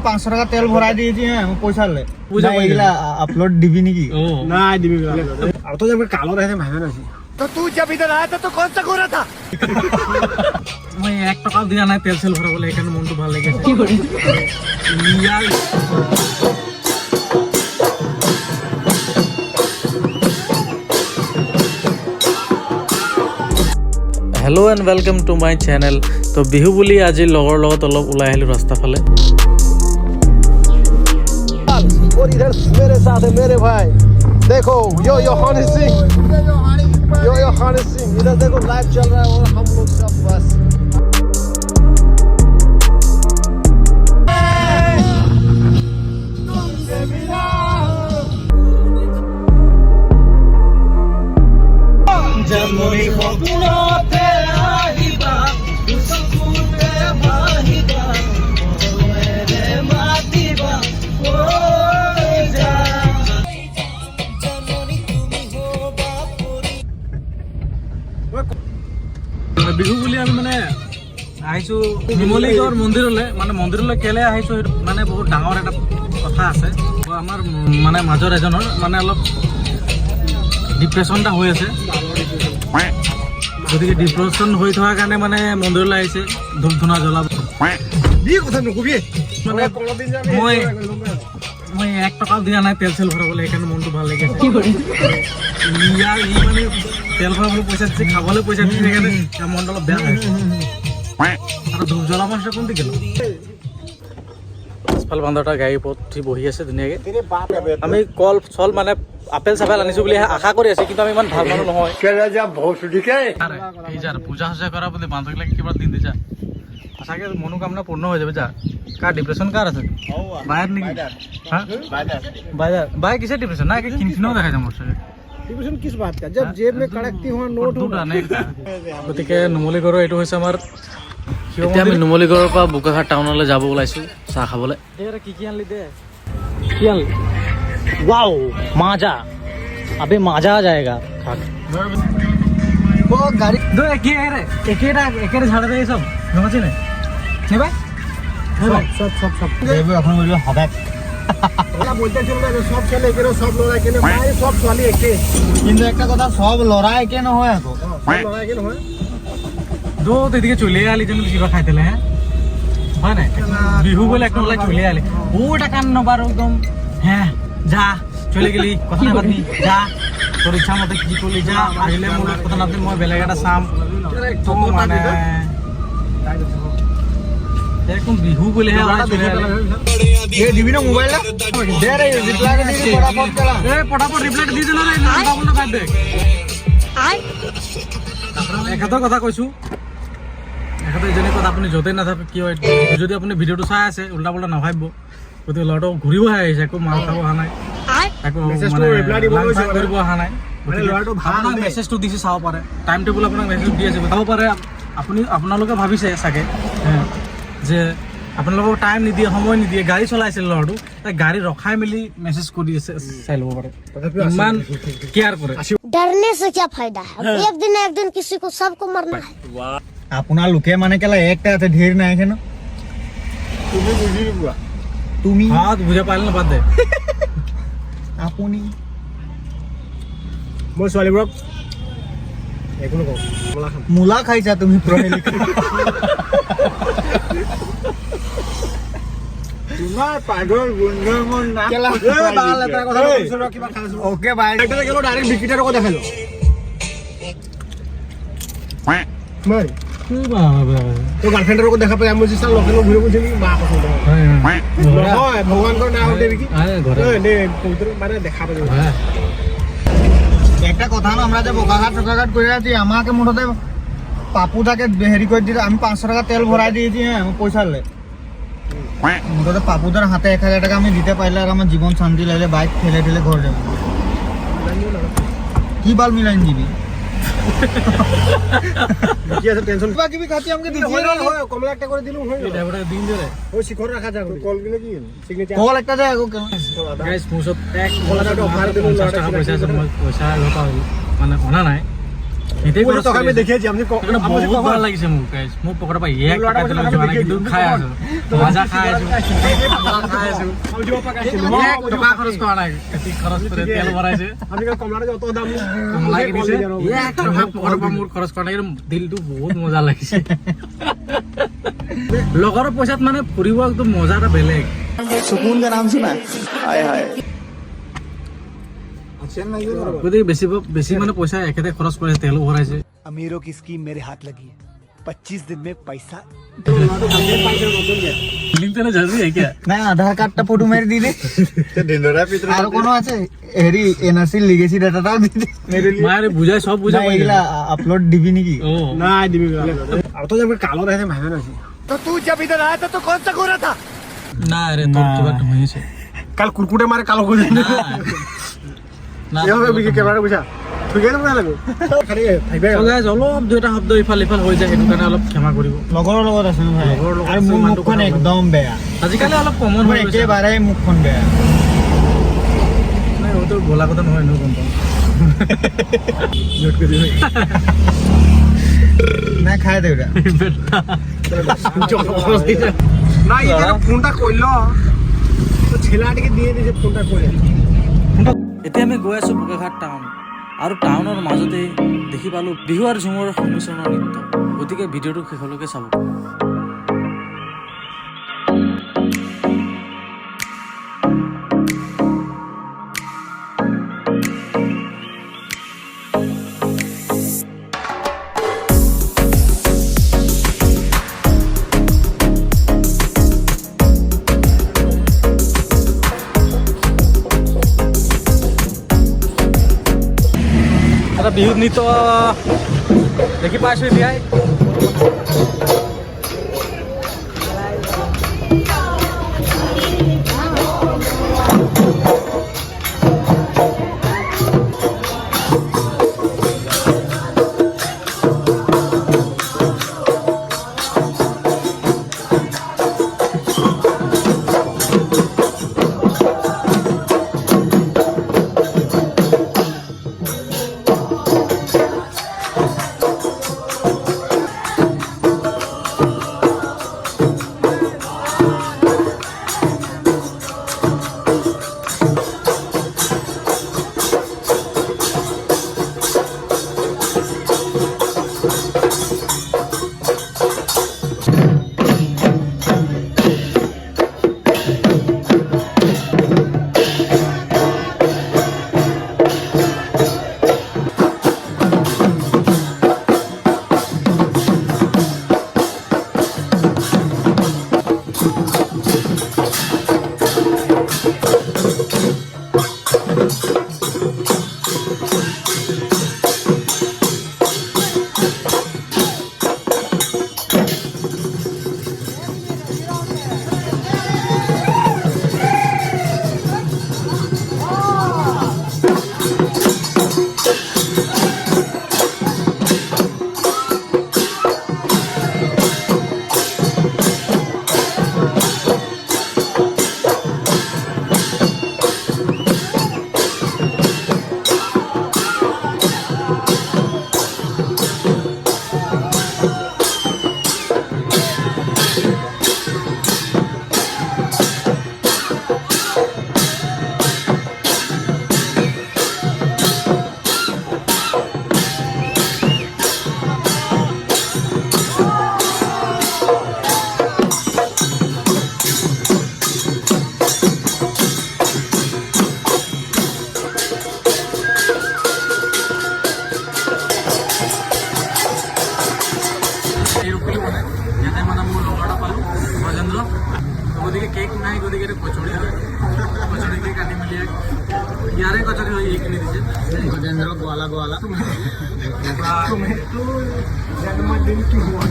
500 টাকা তেল ভৰাই দিয়েছি হ্যাঁ পয়সা লে এইগুলা আপলোড দিবি নাকি না দিবি আর তো যাবে কালো দেখে ভাইবে না তো তুই जब इधर आया था तो कौन सा गोरा था মই 1 টাকা দিয়া নাই তেল সেল ভরাবলে এখানে মনটো ভালো লেগেছে কি করে ইয়ার hello and welcome to my channel. तो बिहू बुली आज लगर लगत अलग उलाई आहिलो रास्ता फाले। और इधर मेरे साथ है मेरे भाई, देखो यो हनी सिंह, यो हनी सिंह, इधर देखो लाइव चल रहा है और हम लोग सब बस বিহু বুলি আমি মানে আহিছো নিমলিগড় মন্দিৰলৈ। মানে মন্দিৰলৈ কেলে আহিছো মানে বহুত ডাঙৰ এটা কথা আছে। আমাৰ মানে মাজৰ এজনৰ মানে অলপ ডিপ্ৰেশ্যন এটা হৈ আছে, গতিকে ডিপ্ৰেশ্যন হৈ থকাৰ কাৰণে মানে মন্দিৰলৈ আহিছে ধূপ ধূনা জ্বলাব। মানে মই 1 টকাও দিয়া নাই তেল চেল ভৰাবলৈ, সেইকাৰণে মনটো ভাল লাগিছে। কি কৰে ইয়াৰ ই মানে তেল ভৰাবলৈ পইচা দিছে, খাবলৈ পইচা দিছে, সেইকাৰণে মনটো অলপ বেয়া লাগিছে। আৰু ধূপ জ্বলাব কোনটি গেল পাছফাল বান্দৰটা গাড়ীৰ ওপৰত উঠি বহি আছে ধুনীয়াকৈ। আমি কল চল মানে আপেল চাপেল আনিছোঁ বুলি আশা কৰি আছোঁ, কিন্তু আমি ইমান ভাল মানুহ নহয়। এই যাৰ পূজা চূজা কৰা বুলি মানুহবিলাকে কিবা দিন দিছা, সঁচাকৈ মনোকামনা পূৰ্ণ হৈ যাবে। যা কাৰ ডিপ্ৰেশ্যন কাৰ আছে বায়েৰ নেকি? হ্যাঁ বায়ে কিসেৰ ডিপ্ৰেশন না কিনখিনেও দেখা যায় মোৰ চাগে। डिप्रेशन किस बात का, जब जेब में कड़कती हुआ नोट हो। গতিকে নুমলীগড়ৰ এইটো হৈছে আমাৰ। এতিয়া আমি নুমলীগড়ৰ পৰা বোকাখাট টাউনলৈ যাব ওলাইছোঁ চাহ খাবলৈ। কি কি আনলি দে? কি আনলি? वाओ माजा, अबे माजा आ जाएगा। वो गाड़ी দো একে রে একে ঝাড়া দেয় সব নমাছি না নে ভাই सब দেবে এখন বলবে হবে ওরা বলতে চল না সব খেলে কেন সব লড়াই কেন ভাই সব চলে একে, কিন্তু একটা কথা সব লড়াই কেন হয় তো সব লড়াই কেন হয়। দো তো এদিকে চলে আলি যেন কিবা খাইতেলে হ্যাঁ হয় না বিহু বলে একটা ওলাই চলে আলি ওটা কান নবার একদম হ্যাঁ যা চলে গেলি কথা না পাতি যা তোর ইচ্ছা মতো কি করলি যা আহিলে মোৰ কথা না মই বেলেগ এটা চাম তো মানে একদম বিহু বলে হে ওলাই চলে আলি ये दिबी ना मोबाइल दे रे रिप्लाई के दी फटाफट चला এ পটাপট রিপ্লাই দি দিল রে না বাবুল না কাট দে একাদৰ কথা কৈছো। একাদৰ এজনী কথা আপুনি য'তেই নাথাকে কি হয়, যদি আপুনি ভিডিঅ'টো চাই আছে উল্টা পুল্টা নাভাবিব। গতিকে ল'ৰাটো ঘূৰিও আহিছে, একো মাল খাব অহা নাই, একো কৰিব অহা নাই। আপোনাক মেছেজটো দিছে চাব পাৰে, টাইম টেবুল আপোনাক মেছেজ দি আছে চাব পাৰে। আপোনালোকে ভাবিছে চাগে যে আপোনালোকক টাইম নিদিয়ে, সময় নিদিয়ে, গাড়ী চলাইছিল ল'ৰাটো, গাড়ী ৰখাই মেলি মেছেজ কৰি আছে, চাই ল'ব পাৰে ইমান কেয়াৰ কৰে। डरने से क्या फायदा है, एक दिन किसी को सबको मरना है। আপোনাৰ লোকে মানে কেলা একটা আছে ঢেৰ নাই কেন তুমি বুঝি বুয়া তুমি হাত বুঝা পাইলে না বাদ দে। আপুনি মই ছোৱালীবোৰক একো নকওঁ, কমলা খাম। মূলা খাইছা তুমি তোমাৰ পাগল গুণধৰ্মৰ নাম কেলা ভাল এটা কথা কৈছো ৰ, কিবা খাইছো ওকে বাই এটা গেলো ডাইৰেক্ট বিকিটাৰ কথা দেখালো মই তো গার্লফ্রেন্ডের ওকে দেখা পাই আমি বলছি স্যার লোকের ঘুরে বলছি মা পছন্দ হয় নহয় ভগবানকৰ নাম দেবি কি নে পবিত্র মানে দেখা পাই একটা কথা না, আমরা যে বোকাঘাট টোকাঘাট করে আছি আমাকে মুঠতে পাপুদাকে হেরি করে দিতে আমি 500 টাকা তেল ভরাই দিয়েছি হ্যাঁ পয়সা লে মুঠতে পাপুদার হাতে 1000 টাকা আমি দিতে পারলে আর আমার জীবন শান্তি লাগলে বাইক ঠেলে ঠেলে ঘর যাবে। কি বাল মিলাইন দিবি কি আছে টেনশন বাকি বি খাতি আমাকে দিছি হয় কমলা একটা করে দিলু হয় এটা বড় দিন দে রে ওই শিখর রাখা যাক কল গিলে কি সিগনেচার কল একটা যায় গো কেন গাইস মোসব এক কলাটা অফার দিলু 50 টাকা পয়সা আছে, মই পয়সা লতা মানে অনা নাই। এতিয়াই वो খৰচ तो কৰি हमें আছো। देखिए जी हमसे সেইকাৰণে বহুত ভাল লাগিছে মোক guys। মোৰ পকেটৰ পৰা এক টকা দিলেও যোৱা নাই, কিন্তু খাই আছো, মজা খাই আছো, খাই আছো। हम जो पका के এক টকা খৰচ কৰা নাই, ঠিক খৰচ কৰি তেল ভৰাইছে, हमने का कमला जो तो दाम কমলা কিনিছে, এক টকা পকেটৰ পৰা মোৰ খৰচ কৰা নাই, কিন্তু দিলটো বহুত মজা লাগিছে। লগৰ পইচাত মানে ফুৰিব একদম মজা এটা বেলেগ। सुकून का नाम सुना हाय हाय গতিকে বেছি মানে পইচা একেতে খৰচ কৰিছে, তেলো ভৰাইছে। अमीरों की स्कीम मेरे हाथ लगी है 25 दिन में पैसा লিংকটা জলদি है क्या? না আধার কার্ডটা ফটো মেরে দি দে আর কোনো আছে হেৰি এনআরসি লিগেসি ডাটাটাও দি দে মায়ের বুঝাই সব বুঝা না এগুলা আপলোড দিবি নাকি ও ना दिबी अब तो जब कालो रहते महंगा नहीं तो तू जब इधर आया था तो कौन सा गोरा था না রে তোর কিবা একটা হয়েছে कल कुरकुरे मारे कालो को না না ये हो भी कैमरा बुझा ठीक है ना बुझा लगो खाली फाइबे So guys, অলপ দুটা শব্দ ইফাল ইফাল হৈ যায়, সেইটো কাৰণে অলপ ক্ষমা কৰিব। লগৰৰ লগত আছে ভাই লগৰৰ লগত আৰু আছে, মোৰ ইমানটো মুখখন কথা একদম বেয়া আজিকালি অলপ কমন মোৰ হৈ গৈছে। একেবাৰে মুখখন বেয়া নাই ওটো বলা কথা নহয়, নো গম পাওঁ। মিউট কৰি দিবি। না খাই দে ওটা ना ये जो फोनটা কইল তো ছেলাটিকে দিয়ে দিছে ফোনটা কইলে এতিয়া আমি গৈ আছোঁ বোকাঘাট টাউন, আৰু টাউনৰ মাজতে দেখি পালোঁ বিহু আৰু ঝুমুৰৰ সংমিশ্ৰণৰ নৃত্য। গতিকে ভিডিঅ'টো শেষলৈকে চাব। এটা বিহুত নৃত্য দেখি পাইছোঁ এতিয়াই। গতিকে কেক নাই, গতিকে কচুৰি কচুৰিকে কাটি মেলি ইয়াৰে কচুৰি হৈ এইখিনি দিছে গজেন্দ্ৰ গোৱালা গোৱালা जन्मदिन की हुआ